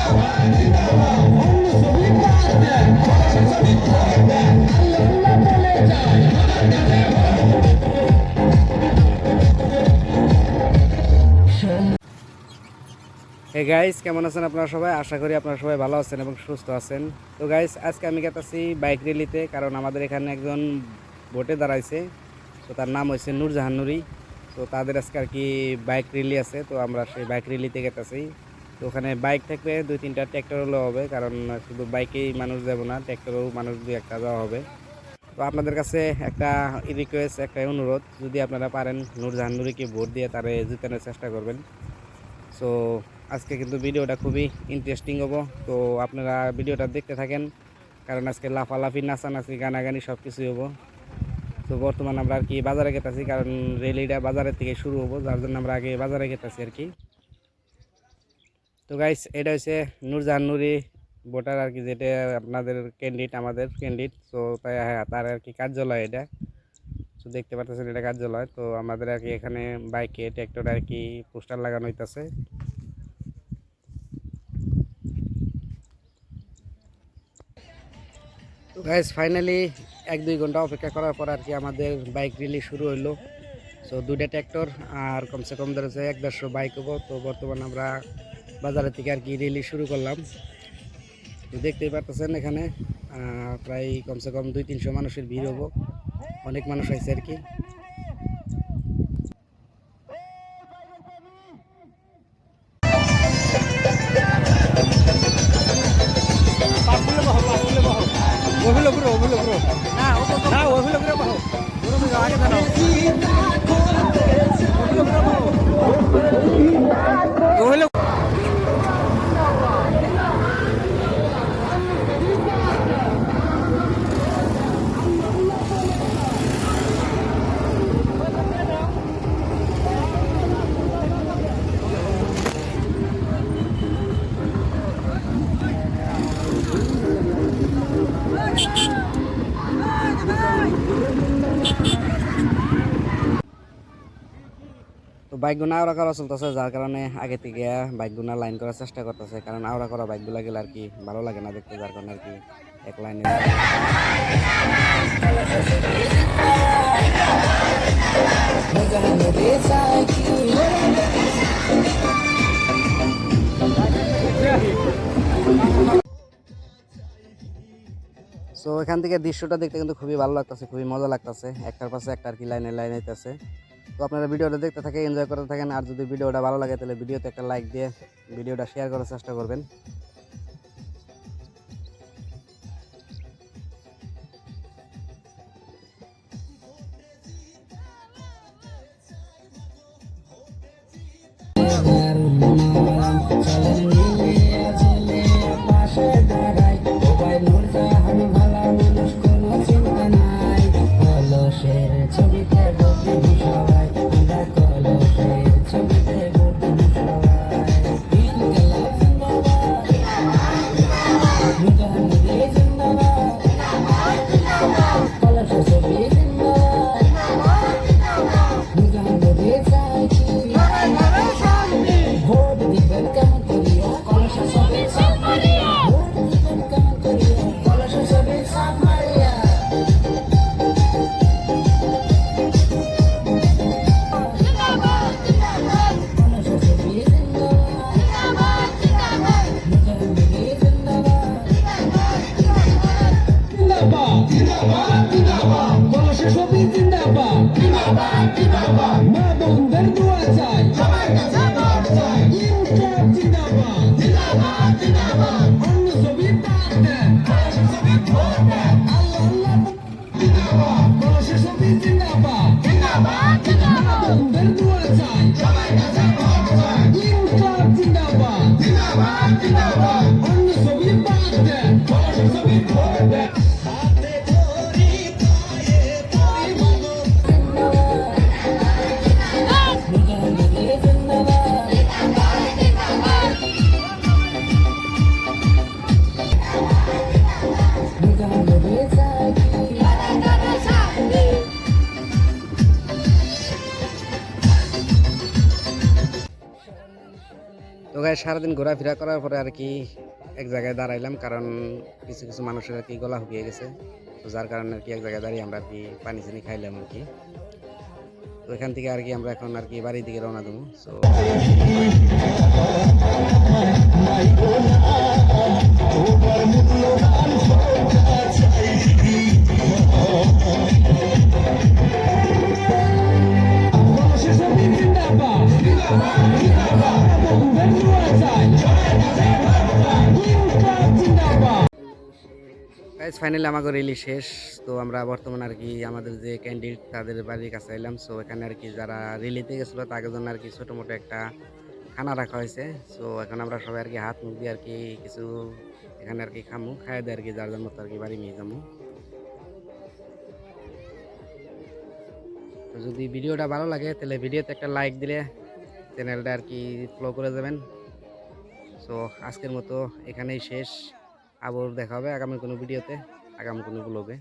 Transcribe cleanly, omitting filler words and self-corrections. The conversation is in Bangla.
হে গাইস, কেমন আছেন আপনারা সবাই? আশা করি আপনারা সবাই ভালো আছেন এবং সুস্থ আছেন। তো গাইস, আজকে আমি গেতেছি বাইক র্যালিতে, কারণ আমাদের এখানে একজন ভোটে দাঁড়াইছে। তো তার নাম হয়েছে নূরজাহান নুরি। তো তাদের আজকে আর কি বাইক র্যালি আছে, তো আমরা সেই বাইক র্যালিতে গেতেছি। তো ওখানে বাইক থাকবে, 2-3টা ট্র্যাক্টর হলেও হবে, কারণ শুধু বাইকেই মানুষ যাব না, ট্র্যাক্টরেও মানুষ 2-1টা যাওয়া হবে। তো আপনাদের কাছে একটা রিকোয়েস্ট, একটা অনুরোধ, যদি আপনারা পারেন নূরজাহান নুরিকে ভোট দিয়ে তারে জিতানোর চেষ্টা করবেন। সো আজকে কিন্তু ভিডিওটা খুবই ইন্টারেস্টিং হবো, তো আপনারা ভিডিওটা দেখতে থাকেন, কারণ আজকে লাফালাফি, নাচানাচি, গানাগানি সব কিছুই হবো। তো বর্তমানে আমরা আর কি বাজারে গেতেছি, কারণ র্যালিটা বাজারের থেকে শুরু হবো, যার জন্য আমরা আগে বাজারে গেতেছি আর কি। তো গাইস, এটা হচ্ছে নূরজাহান নুরি ভোটার আর কি, যেটা আপনাদের ক্যান্ডিডেট, আমাদের ক্যান্ডিডেট। তো তাই হ্যাঁ, তার আর কি কার্যালয় এটা। তো দেখতে পাচ্ছেন এটা কার্যালয়। তো আমাদের আর কি এখানে বাইকে, ট্র্যাক্টরে আর কি পোস্টার লাগানো হইতেছে। তো গাইস, ফাইনালি 1-2 ঘন্টা অপেক্ষা করার পর আর কি আমাদের বাইক র্যালি শুরু হইলো। সো 2টা ট্র্যাক্টর আর কমসে কম ধরেছে 1-150 বাইক হবো। তো বর্তমানে আমরা বাজারের থেকে আর কি র্যালি শুরু করলাম। তো দেখতেই পারতেছেন এখানে প্রায় কমসে কম 200-300 মানুষের ভিড় হবো, অনেক মানুষ হয়েছে আর কি। তো বাইকগুলো আওড়া করা চলতেছে, যার কারণে আগে থেকে বাইকগুলো লাইন করার চেষ্টা করতেছে, কারণ আওড়া করা বাইকগুলো গেলে আর কি ভালো লাগে না দেখতে, যার কারণে আর কি এক লাইনে। সো এখান থেকে দৃশ্যটা দেখতে কিন্তু খুবই ভালো লাগতেছে, খুবই মজা লাগতেছে, একটার পাশে একটা আর কি লাইনে লাইন হইতেছে। তো আপনারা ভিডিওটা দেখতে থাকেন, এনজয় করতে থাকেন, আর যদি ভিডিওটা ভালো লাগে তাহলে ভিডিওতে একটা লাইক দিয়ে ভিডিওটা শেয়ার করার চেষ্টা করবেন। তো গাইস, সারাদিন ঘোরাফেরা করার পরে আর কি এক জায়গায় দাঁড়াইলাম, কারণ কিছু কিছু মানুষের আর কি গলা শুকিয়ে গেছে। তো যার কারণে আর কি এক জায়গায় দাঁড়িয়ে আমরা আর কি পানি চানি খাইলাম আর কি। তো এখান থেকে আর কি আমরা এখন আর কি বাড়ির দিকে রওনা দেবো। সো গাইস ফাইনালি আমাকে রিলি শেষ। তো আমরা বর্তমানে আর কি আমাদের যে ক্যান্ডিডেট তাদের বাড়ির কাছে এলাম। সো এখানে আর কি যারা রিলিতে গেছিলো তাদের জন্য আর কি ছোটো মোটো একটা খানা রাখা হয়েছে। সো এখন আমরা সবাই আর কি হাত মুখ দিয়ে আর কি কিছু এখানে আর কি খামু, খাইয়ে দেয় আর কি যার যার মতো আর কি বাড়ি নিয়ে যাবো। তো যদি ভিডিওটা ভালো লাগে তাহলে ভিডিওতে একটা লাইক দিলে চ্যানেলটা আর কি ফলো করে যাবেন। সো আজকের মতো এখানেই শেষ। আবার দেখা হবে আগামী কোনো ভিডিওতে, আগামী কোনো ব্লগে।